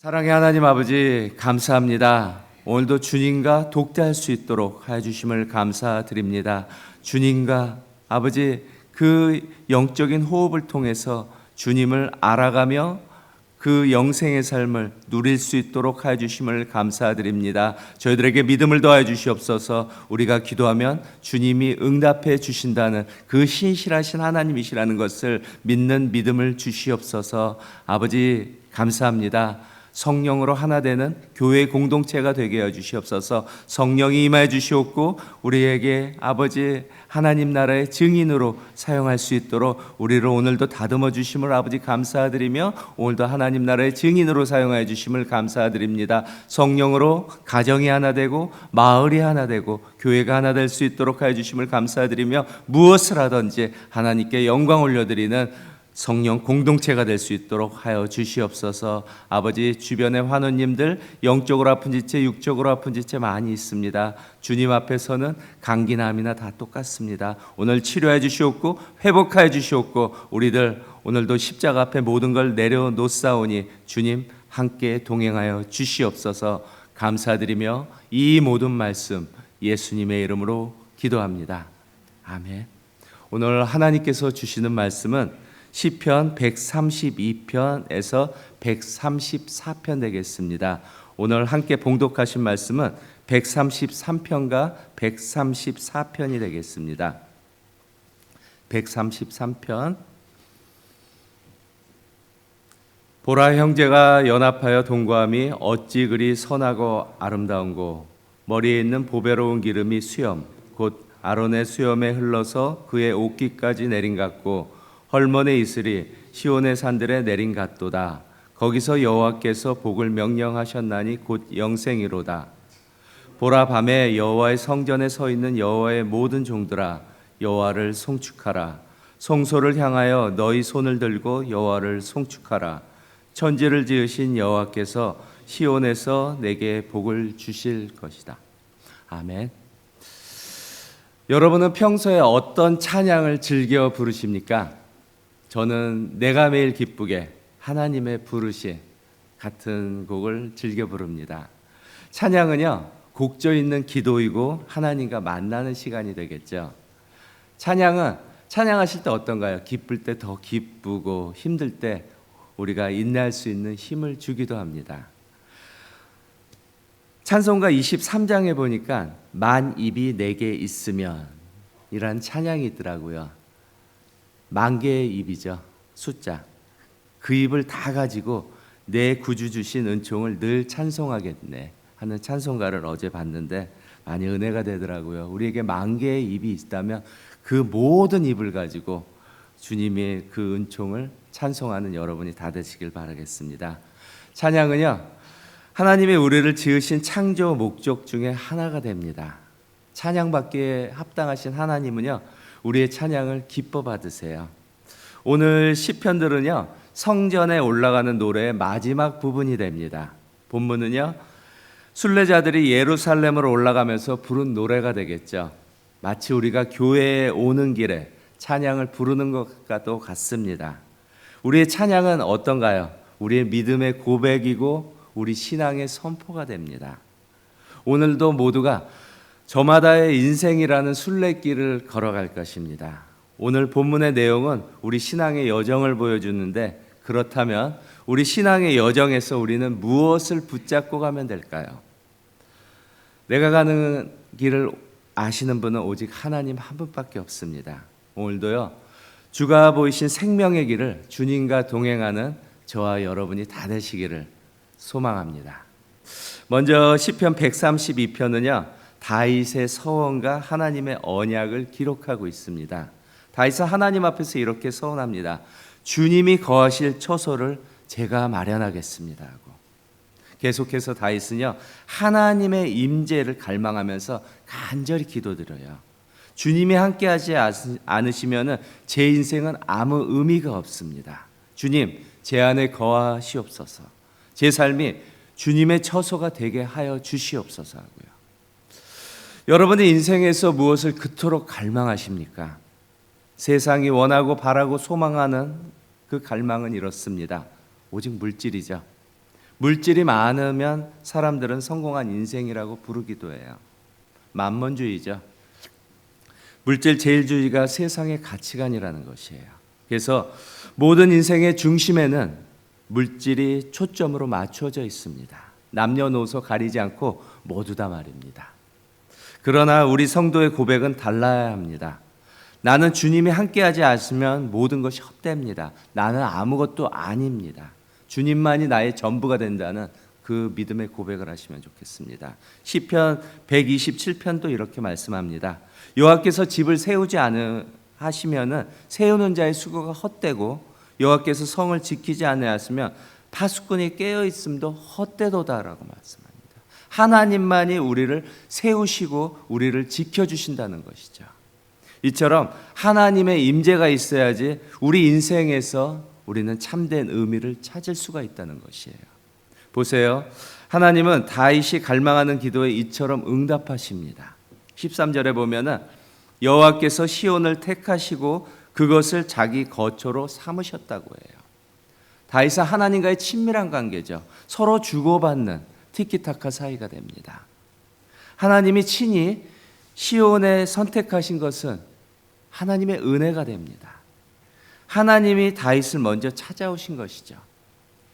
사랑의 하나님 아버지, 감사합니다. 오늘도 주님과 독대할 수 있도록 하여 주심을 감사드립니다. 주님과 아버지, 그 영적인 호흡을 통해서 주님을 알아가며 그 영생의 삶을 누릴 수 있도록 하여 주심을 감사드립니다. 저희들에게 믿음을 더하여 주시옵소서. 우리가 기도하면 주님이 응답해 주신다는 그 신실하신 하나님이시라는 것을 믿는 믿음을 주시옵소서. 아버지, 감사합니다. 성령으로 하나 되는 교회 공동체가 되게 해 주시옵소서. 성령이 임하여 주시옵고 우리에게 아버지 하나님 나라의 증인으로 사용할 수 있도록 우리를 오늘도 다듬어 주심을 아버지 감사드리며 오늘도 하나님 나라의 증인으로 사용하여 주심을 감사드립니다. 성령으로 가정이 하나 되고 마을이 하나 되고 교회가 하나 될 수 있도록 하여 주심을 감사드리며 무엇을 하든지 하나님께 영광 올려드리는 성령 공동체가 될 수 있도록 하여 주시옵소서. 아버지, 주변의 환우님들 영적으로 아픈 지체, 육적으로 아픈 지체 많이 있습니다. 주님 앞에서는 감기나음이나 다 똑같습니다. 오늘 치료해 주시옵고 회복하여 주시옵고 우리들 오늘도 십자가 앞에 모든 걸 내려놓사오니 주님 함께 동행하여 주시옵소서. 감사드리며 이 모든 말씀 예수님의 이름으로 기도합니다. 아멘. 오늘 하나님께서 주시는 말씀은 시편 132편에서 134편 되겠습니다. 오늘 함께 봉독하신 말씀은 133편과 134편이 되겠습니다. 133편. 보라, 형제가 연합하여 동거함이 어찌 그리 선하고 아름다운고. 머리에 있는 보배로운 기름이 수염 곧 아론의 수염에 흘러서 그의 옷깃까지 내린 같고 헐몬의 이슬이 시온의 산들에 내린 같도다. 거기서 여호와께서 복을 명령하셨나니 곧 영생이로다. 보라, 밤에 여호와의 성전에 서 있는 여호와의 모든 종들아, 여호와를 송축하라. 성소를 향하여 너희 손을 들고 여호와를 송축하라. 천지를 지으신 여호와께서 시온에서 내게 복을 주실 것이다. 아멘. 여러분은 평소에 어떤 찬양을 즐겨 부르십니까? 저는 내가 매일 기쁘게 하나님의 부르심 같은 곡을 즐겨 부릅니다. 찬양은요, 곡조 있는 기도이고 하나님과 만나는 시간이 되겠죠. 찬양하실 때 어떤가요? 기쁠 때 더 기쁘고 힘들 때 우리가 인내할 수 있는 힘을 주기도 합니다. 찬송가 23장에 보니까 만 입이 내게 있으면 이란 찬양이 있더라고요. 만 개의 입이죠. 숫자. 그 입을 다 가지고 내 구주 주신 은총을 늘 찬송하겠네 하는 찬송가를 어제 봤는데 많이 은혜가 되더라고요. 우리에게 만 개의 입이 있다면 그 모든 입을 가지고 주님의 그 은총을 찬송하는 여러분이 다 되시길 바라겠습니다. 찬양은요, 하나님의 우리를 지으신 창조 목적 중에 하나가 됩니다. 찬양받기에 합당하신 하나님은요, 우리의 찬양을 기뻐 받으세요. 오늘 시편들은요, 성전에 올라가는 노래의 마지막 부분이 됩니다. 본문은요, 순례자들이 예루살렘으로 올라가면서 부른 노래가 되겠죠. 마치 우리가 교회에 오는 길에 찬양을 부르는 것과도 같습니다. 우리의 찬양은 어떤가요? 우리의 믿음의 고백이고 우리 신앙의 선포가 됩니다. 오늘도 모두가 저마다의 인생이라는 순례길을 걸어갈 것입니다. 오늘 본문의 내용은 우리 신앙의 여정을 보여주는데, 그렇다면 우리 신앙의 여정에서 우리는 무엇을 붙잡고 가면 될까요? 내가 가는 길을 아시는 분은 오직 하나님 한 분밖에 없습니다. 오늘도요, 주가 보이신 생명의 길을 주님과 동행하는 저와 여러분이 다 되시기를 소망합니다. 먼저 시편 132편은요, 다윗의 서원과 하나님의 언약을 기록하고 있습니다. 다윗은 하나님 앞에서 이렇게 서원합니다. 주님이 거하실 처소를 제가 마련하겠습니다 하고, 계속해서 다윗은요, 하나님의 임재를 갈망하면서 간절히 기도드려요. 주님이 함께하지 않으시면 제 인생은 아무 의미가 없습니다. 주님, 제 안에 거하시옵소서. 제 삶이 주님의 처소가 되게 하여 주시옵소서 하고요. 여러분의 인생에서 무엇을 그토록 갈망하십니까? 세상이 원하고 바라고 소망하는 그 갈망은 이렇습니다. 오직 물질이죠. 물질이 많으면 사람들은 성공한 인생이라고 부르기도 해요. 만몬주의죠. 물질 제일주의가 세상의 가치관이라는 것이에요. 그래서 모든 인생의 중심에는 물질이 초점으로 맞춰져 있습니다. 남녀노소 가리지 않고 모두 다 말입니다. 그러나 우리 성도의 고백은 달라야 합니다. 나는 주님이 함께하지 않으면 모든 것이 헛됩니다. 나는 아무것도 아닙니다. 주님만이 나의 전부가 된다는 그 믿음의 고백을 하시면 좋겠습니다. 시편 127편도 이렇게 말씀합니다. 여호와께서 집을 세우지 않으시면은 세우는 자의 수고가 헛되고 여호와께서 성을 지키지 않으셨으면 파수꾼이 깨어 있음도 헛되도다라고 말씀합니다. 하나님만이 우리를 세우시고 우리를 지켜주신다는 것이죠. 이처럼 하나님의 임재가 있어야지 우리 인생에서 우리는 참된 의미를 찾을 수가 있다는 것이에요. 보세요. 하나님은 다윗이 갈망하는 기도에 이처럼 응답하십니다. 13절에 보면은 여호와께서 시온을 택하시고 그것을 자기 거처로 삼으셨다고 해요. 다윗은 하나님과의 친밀한 관계죠. 서로 주고받는 티키타카 사이가 됩니다. 하나님이 친히 시온에 선택하신 것은 하나님의 은혜가 됩니다. 하나님이 다윗을 먼저 찾아오신 것이죠.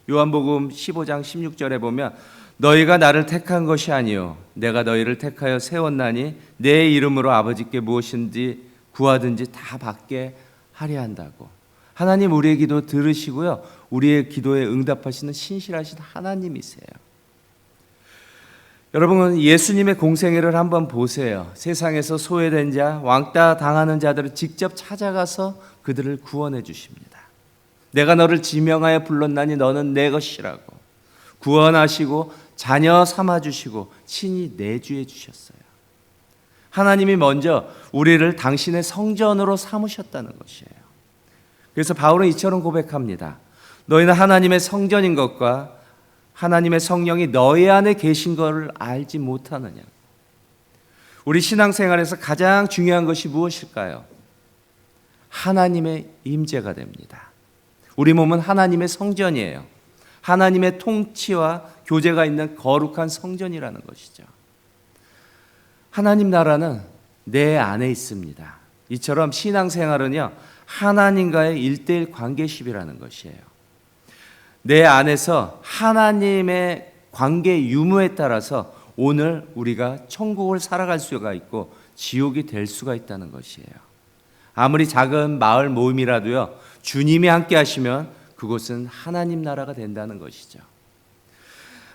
요한복음 15장 16절에 보면 너희가 나를 택한 것이 아니요 내가 너희를 택하여 세웠나니 내 이름으로 아버지께 무엇인지 구하든지 다 받게 하려 한다고. 하나님 우리의 기도 들으시고요. 우리의 기도에 응답하시는 신실하신 하나님이세요. 여러분 예수님의 공생애를 한번 보세요. 세상에서 소외된 자, 왕따 당하는 자들을 직접 찾아가서 그들을 구원해 주십니다. 내가 너를 지명하여 불렀나니 너는 내 것이라고 구원하시고 자녀 삼아주시고 친히 내주해 주셨어요. 하나님이 먼저 우리를 당신의 성전으로 삼으셨다는 것이에요. 그래서 바울은 이처럼 고백합니다. 너희는 하나님의 성전인 것과 하나님의 성령이 너희 안에 계신 것을 알지 못하느냐. 우리 신앙생활에서 가장 중요한 것이 무엇일까요? 하나님의 임재가 됩니다. 우리 몸은 하나님의 성전이에요. 하나님의 통치와 교제가 있는 거룩한 성전이라는 것이죠. 하나님 나라는 내 안에 있습니다. 이처럼 신앙생활은요, 하나님과의 1:1 관계십이라는 것이에요. 내 안에서 하나님의 관계 유무에 따라서 오늘 우리가 천국을 살아갈 수가 있고 지옥이 될 수가 있다는 것이에요. 아무리 작은 마을 모임이라도요, 주님이 함께 하시면 그곳은 하나님 나라가 된다는 것이죠.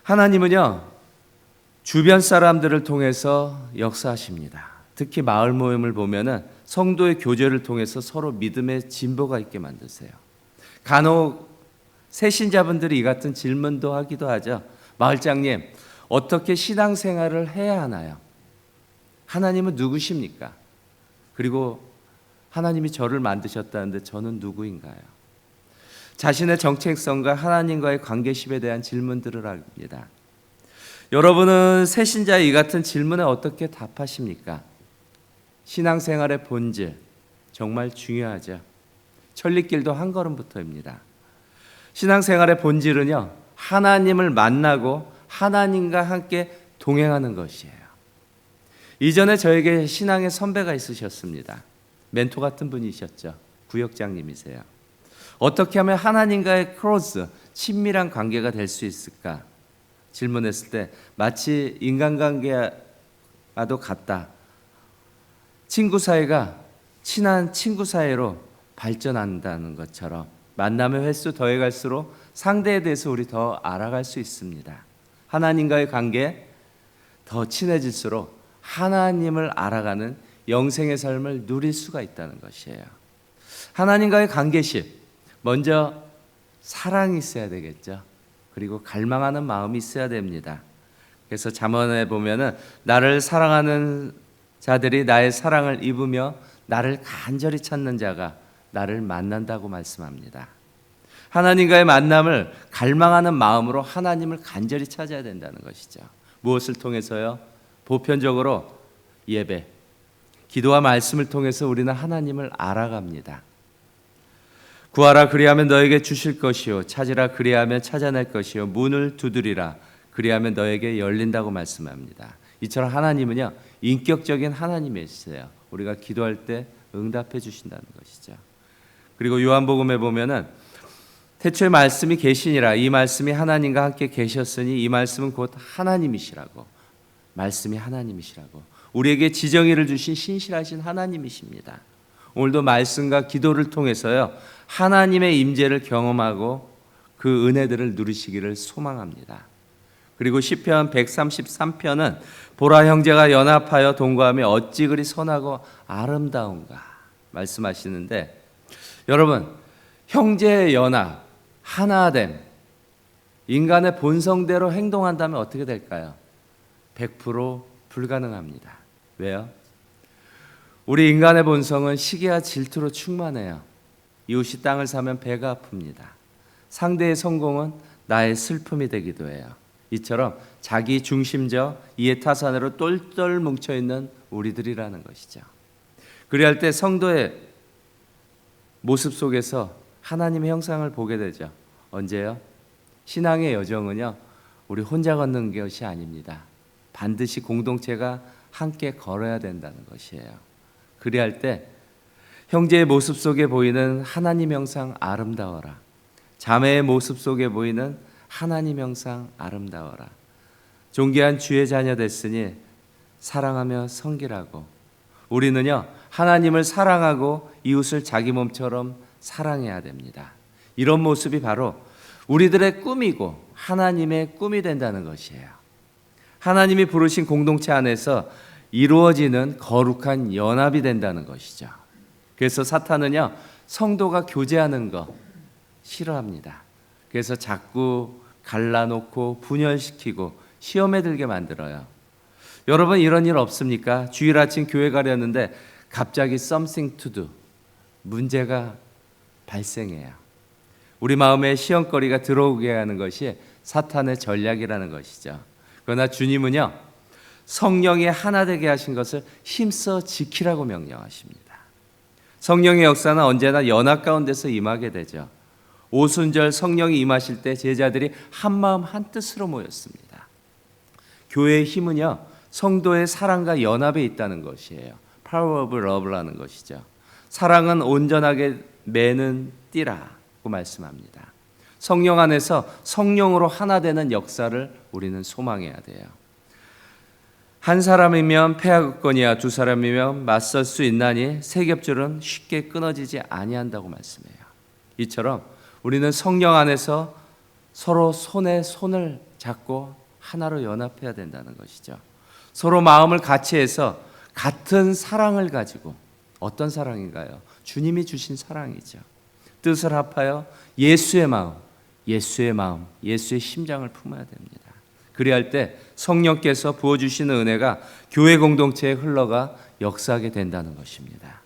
하나님은요, 주변 사람들을 통해서 역사하십니다. 특히 마을 모임을 보면은 성도의 교제를 통해서 서로 믿음의 진보가 있게 만드세요. 간혹 새신자분들이 이 같은 질문도 하기도 하죠. 마을장님, 어떻게 신앙생활을 해야 하나요? 하나님은 누구십니까? 그리고 하나님이 저를 만드셨다는데 저는 누구인가요? 자신의 정체성과 하나님과의 관계십에 대한 질문들을 합니다. 여러분은 새신자의 이 같은 질문에 어떻게 답하십니까? 신앙생활의 본질, 정말 중요하죠. 천리길도 한 걸음부터입니다. 신앙생활의 본질은요, 하나님을 만나고 하나님과 함께 동행하는 것이에요. 이전에 저에게 신앙의 선배가 있으셨습니다. 멘토 같은 분이셨죠. 구역장님이세요. 어떻게 하면 하나님과의 클로즈, 친밀한 관계가 될 수 있을까? 질문했을 때 마치 인간관계와도 같다. 친구 사이가 친한 친구 사이로 발전한다는 것처럼 만남의 횟수 더해갈수록 상대에 대해서 우리 더 알아갈 수 있습니다. 하나님과의 관계 더 친해질수록 하나님을 알아가는 영생의 삶을 누릴 수가 있다는 것이에요. 하나님과의 관계십, 먼저 사랑이 있어야 되겠죠. 그리고 갈망하는 마음이 있어야 됩니다. 그래서 잠언에 보면은 나를 사랑하는 자들이 나의 사랑을 입으며 나를 간절히 찾는 자가 나를 만난다고 말씀합니다. 하나님과의 만남을 갈망하는 마음으로 하나님을 간절히 찾아야 된다는 것이죠. 무엇을 통해서요? 보편적으로 예배, 기도와 말씀을 통해서 우리는 하나님을 알아갑니다. 구하라 그리하면 너에게 주실 것이요 찾으라 그리하면 찾아낼 것이요 문을 두드리라 그리하면 너에게 열린다고 말씀합니다. 이처럼 하나님은요 인격적인 하나님이시세요. 우리가 기도할 때 응답해 주신다는 것이죠. 그리고 요한복음에 보면은 태초에 말씀이 계시니라 이 말씀이 하나님과 함께 계셨으니 이 말씀은 곧 하나님이시라고 말씀이 하나님이시라고 우리에게 지정의를 주신 신실하신 하나님이십니다. 오늘도 말씀과 기도를 통해서요 하나님의 임재를 경험하고 그 은혜들을 누리시기를 소망합니다. 그리고 시편 133편은 보라 형제가 연합하여 동거하며 어찌 그리 선하고 아름다운가 말씀하시는데 여러분 형제의 연합 하나됨 인간의 본성대로 행동한다면 어떻게 될까요? 100% 불가능합니다. 왜요? 우리 인간의 본성은 시기와 질투로 충만해요. 이웃이 땅을 사면 배가 아픕니다. 상대의 성공은 나의 슬픔이 되기도 해요. 이처럼 자기 중심적 이해타산으로 똘똘 뭉쳐있는 우리들이라는 것이죠. 그리할 때 성도의 모습 속에서 하나님의 형상을 보게 되죠. 언제요? 신앙의 여정은요 우리 혼자 걷는 것이 아닙니다. 반드시 공동체가 함께 걸어야 된다는 것이에요. 그리할 때 형제의 모습 속에 보이는 하나님 형상 아름다워라. 자매의 모습 속에 보이는 하나님 형상 아름다워라. 존귀한 주의 자녀 됐으니 사랑하며 섬기라고. 우리는요 하나님을 사랑하고 이웃을 자기 몸처럼 사랑해야 됩니다. 이런 모습이 바로 우리들의 꿈이고 하나님의 꿈이 된다는 것이에요. 하나님이 부르신 공동체 안에서 이루어지는 거룩한 연합이 된다는 것이죠. 그래서 사탄은요 성도가 교제하는 거 싫어합니다. 그래서 자꾸 갈라놓고 분열시키고 시험에 들게 만들어요. 여러분 이런 일 없습니까? 주일 아침 교회 가려는데 갑자기 something to do 문제가 발생해요. 우리 마음에 시험거리가 들어오게 하는 것이 사탄의 전략이라는 것이죠. 그러나 주님은요 성령이 하나 되게 하신 것을 힘써 지키라고 명령하십니다. 성령의 역사는 언제나 연합 가운데서 임하게 되죠. 오순절 성령이 임하실 때 제자들이 한마음 한뜻으로 모였습니다. 교회의 힘은요 성도의 사랑과 연합에 있다는 것이에요. Power of Love라는 것이죠. 사랑은 온전하게 매는 띠라고 말씀합니다. 성령 안에서 성령으로 하나 되는 역사를 우리는 소망해야 돼요. 한 사람이면 패하겠거니와 두 사람이면 맞설 수 있나니 세 겹줄은 쉽게 끊어지지 아니한다고 말씀해요. 이처럼 우리는 성령 안에서 서로 손에 손을 잡고 하나로 연합해야 된다는 것이죠. 서로 마음을 같이 해서 같은 사랑을 가지고 어떤 사랑인가요? 주님이 주신 사랑이죠. 뜻을 합하여 예수의 마음, 예수의 심장을 품어야 됩니다. 그리할 때 성령께서 부어주시는 은혜가 교회 공동체에 흘러가 역사하게 된다는 것입니다.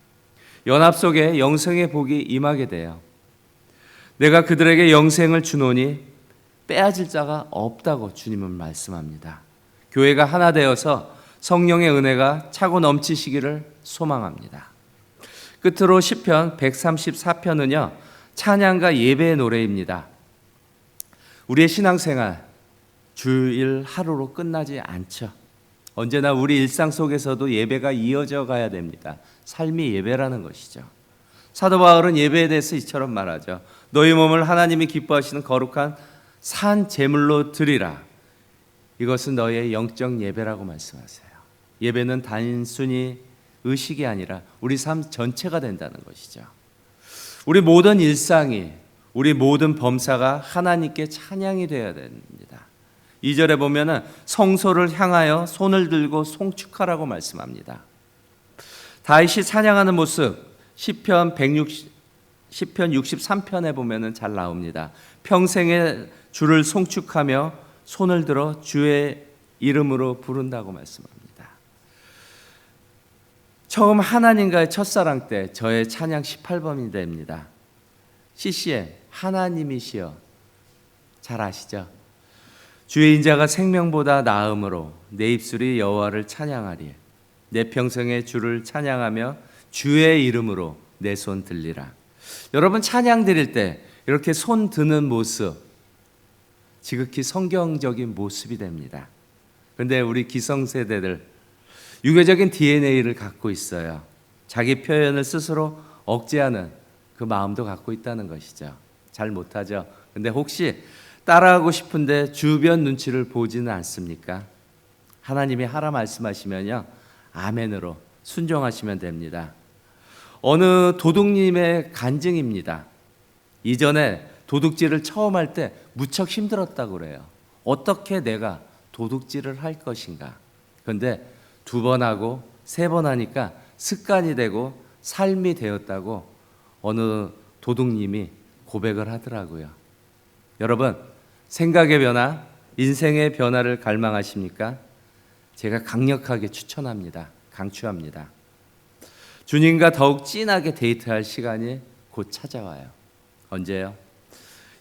연합 속에 영생의 복이 임하게 돼요. 내가 그들에게 영생을 주노니 빼앗을 자가 없다고 주님은 말씀합니다. 교회가 하나 되어서 성령의 은혜가 차고 넘치시기를 소망합니다. 끝으로 시편 134편은요 찬양과 예배의 노래입니다. 우리의 신앙생활 주일 하루로 끝나지 않죠. 언제나 우리 일상 속에서도 예배가 이어져 가야 됩니다. 삶이 예배라는 것이죠. 사도 바울은 예배에 대해서 이처럼 말하죠. 너희 몸을 하나님이 기뻐하시는 거룩한 산 제물로 드리라. 이것은 너희의 영적 예배라고 말씀하세요. 예배는 단순히 의식이 아니라 우리 삶 전체가 된다는 것이죠. 우리 모든 일상이 우리 모든 범사가 하나님께 찬양이 되어야 됩니다. 2절에 보면은 성소를 향하여 손을 들고 송축하라고 말씀합니다. 다윗이 찬양하는 모습 시편 63편에 보면은 잘 나옵니다. 평생에 주를 송축하며 손을 들어 주의 이름으로 부른다고 말씀합니다. 처음 하나님과의 첫사랑 때 저의 찬양 18번이 됩니다. CCM 하나님이시여 잘 아시죠? 주의 인자가 생명보다 나음으로 내 입술이 여호와를 찬양하리. 내 평생에 주를 찬양하며 주의 이름으로 내 손 들리라. 여러분 찬양 드릴 때 이렇게 손 드는 모습 지극히 성경적인 모습이 됩니다. 그런데 우리 기성세대들 유교적인 DNA를 갖고 있어요. 자기 표현을 스스로 억제하는 그 마음도 갖고 있다는 것이죠. 잘 못하죠. 근데 혹시 따라하고 싶은데 주변 눈치를 보지는 않습니까? 하나님이 하라 말씀하시면요, 아멘으로 순종하시면 됩니다. 어느 도둑님의 간증입니다. 이전에 도둑질을 처음 할 때 무척 힘들었다고 그래요. 어떻게 내가 도둑질을 할 것인가. 그런데 2번 하고 3번 하니까 습관이 되고 삶이 되었다고 어느 도둑님이 고백을 하더라고요. 여러분, 생각의 변화, 인생의 변화를 갈망하십니까? 제가 강력하게 추천합니다. 강추합니다. 주님과 더욱 진하게 데이트할 시간이 곧 찾아와요. 언제요?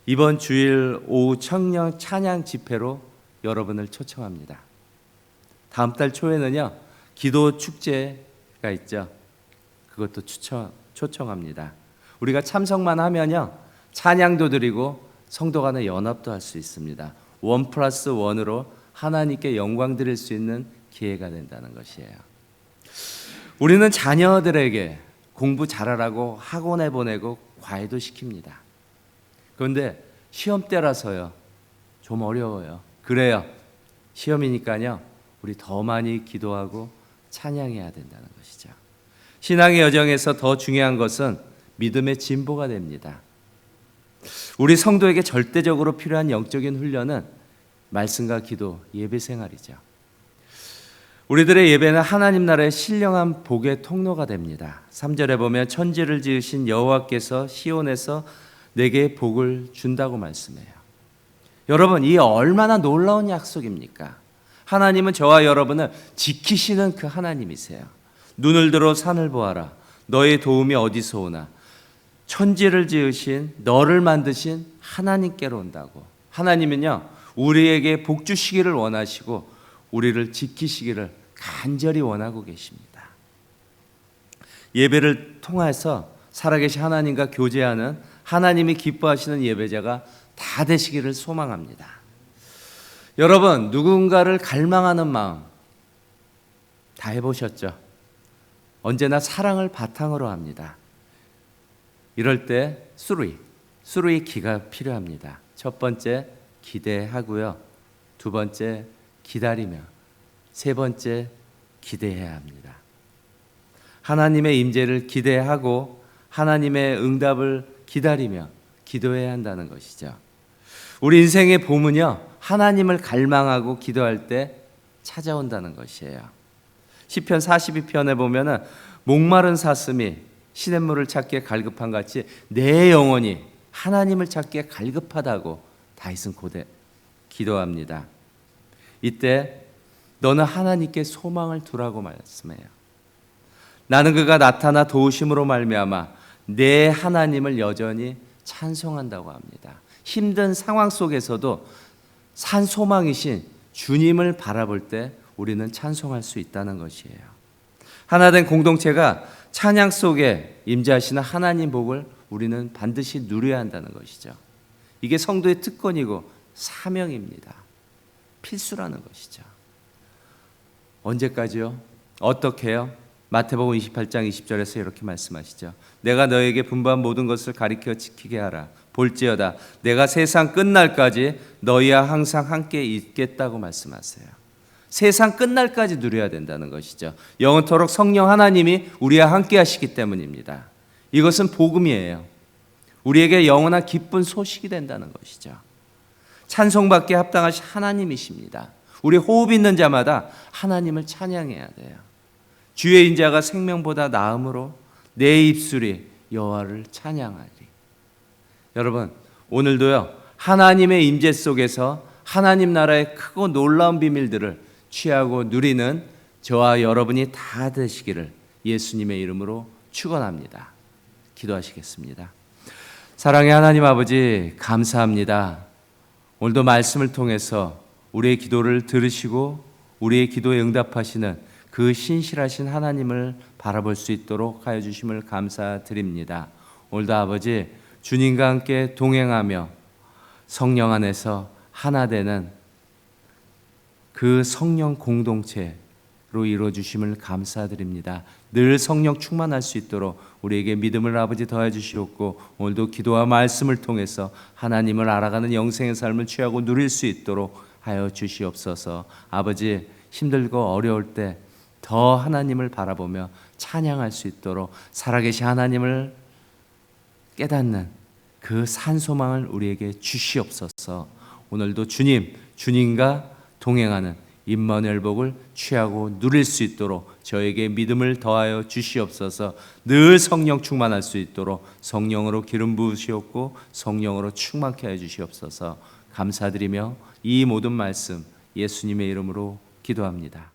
이번 주일 오후 청년 찬양 집회로 여러분을 초청합니다. 다음 달 초에는요, 기도 축제가 있죠. 그것도 초청합니다. 우리가 참석만 하면요, 찬양도 드리고 성도 간의 연합도 할 수 있습니다. 1+1으로 하나님께 영광 드릴 수 있는 기회가 된다는 것이에요. 우리는 자녀들에게 공부 잘하라고 학원에 보내고 과외도 시킵니다. 그런데 시험 때라서요, 좀 어려워요. 그래요. 시험이니까요, 우리 더 많이 기도하고 찬양해야 된다는 것이죠. 신앙의 여정에서 더 중요한 것은 믿음의 진보가 됩니다. 우리 성도에게 절대적으로 필요한 영적인 훈련은 말씀과 기도, 예배 생활이죠. 우리들의 예배는 하나님 나라의 신령한 복의 통로가 됩니다. 3절에 보면 천지를 지으신 여호와께서 시온에서 내게 복을 준다고 말씀해요. 여러분, 이 얼마나 놀라운 약속입니까? 하나님은 저와 여러분을 지키시는 그 하나님이세요. 눈을 들어 산을 보아라. 너의 도움이 어디서 오나? 천지를 지으신, 너를 만드신 하나님께로 온다고. 하나님은요, 우리에게 복 주시기를 원하시고 우리를 지키시기를 간절히 원하고 계십니다. 예배를 통해서 살아계신 하나님과 교제하는, 하나님이 기뻐하시는 예배자가 다 되시기를 소망합니다. 여러분, 누군가를 갈망하는 마음 다 해보셨죠? 언제나 사랑을 바탕으로 합니다. 이럴 때 수루의 기가 필요합니다. 첫 번째, 기대하고요. 2번째, 기다리며, 3번째, 기대해야 합니다. 하나님의 임재를 기대하고 하나님의 응답을 기다리며 기도해야 한다는 것이죠. 우리 인생의 봄은요, 하나님을 갈망하고 기도할 때 찾아온다는 것이에요. 시편 42편에 보면은 목마른 사슴이 시냇물을 찾기에 갈급한 같이 내 영혼이 하나님을 찾기에 갈급하다고 다윗은 기도합니다. 이때 너는 하나님께 소망을 두라고 말씀해요. 나는 그가 나타나 도우심으로 말미암아 내 하나님을 여전히 찬송한다고 합니다. 힘든 상황 속에서도 산 소망이신 주님을 바라볼 때 우리는 찬송할 수 있다는 것이에요. 하나된 공동체가 찬양 속에 임재하시는 하나님 복을 우리는 반드시 누려야 한다는 것이죠. 이게 성도의 특권이고 사명입니다. 필수라는 것이죠. 언제까지요? 어떻게요? 마태복음 28장 20절에서 이렇게 말씀하시죠. 내가 너에게 분부한 모든 것을 가리켜 지키게 하라. 볼지어다 내가 세상 끝날까지 너희와 항상 함께 있겠다고 말씀하세요. 세상 끝날까지 누려야 된다는 것이죠. 영원토록 성령 하나님이 우리와 함께 하시기 때문입니다. 이것은 복음이에요. 우리에게 영원한 기쁜 소식이 된다는 것이죠. 찬송받기에 합당하신 하나님이십니다. 우리 호흡 있는 자마다 하나님을 찬양해야 돼요. 주의 인자가 생명보다 나음으로 내 입술이 여호와를 찬양하리. 여러분, 오늘도요, 하나님의 임재 속에서 하나님 나라의 크고 놀라운 비밀들을 취하고 누리는 저와 여러분이 다 되시기를 예수님의 이름으로 축원합니다. 기도하시겠습니다. 사랑의 하나님 아버지, 감사합니다. 오늘도 말씀을 통해서 우리의 기도를 들으시고 우리의 기도에 응답하시는 그 신실하신 하나님을 바라볼 수 있도록 하여 주심을 감사드립니다. 오늘도 아버지 주님과 함께 동행하며 성령 안에서 하나 되는 그 성령 공동체로 이루어 주심을 감사드립니다. 늘 성령 충만할 수 있도록 우리에게 믿음을 아버지 더해 주시옵고, 오늘도 기도와 말씀을 통해서 하나님을 알아가는 영생의 삶을 취하고 누릴 수 있도록 하여 주시옵소서. 아버지 힘들고 어려울 때 더 하나님을 바라보며 찬양할 수 있도록 살아계신 하나님을 깨닫는 그 산소망을 우리에게 주시옵소서. 오늘도 주님과 동행하는 임마누엘 복을 취하고 누릴 수 있도록 저에게 믿음을 더하여 주시옵소서. 늘 성령 충만할 수 있도록 성령으로 기름 부으시옵고 성령으로 충만케 해 주시옵소서. 감사드리며 이 모든 말씀 예수님의 이름으로 기도합니다.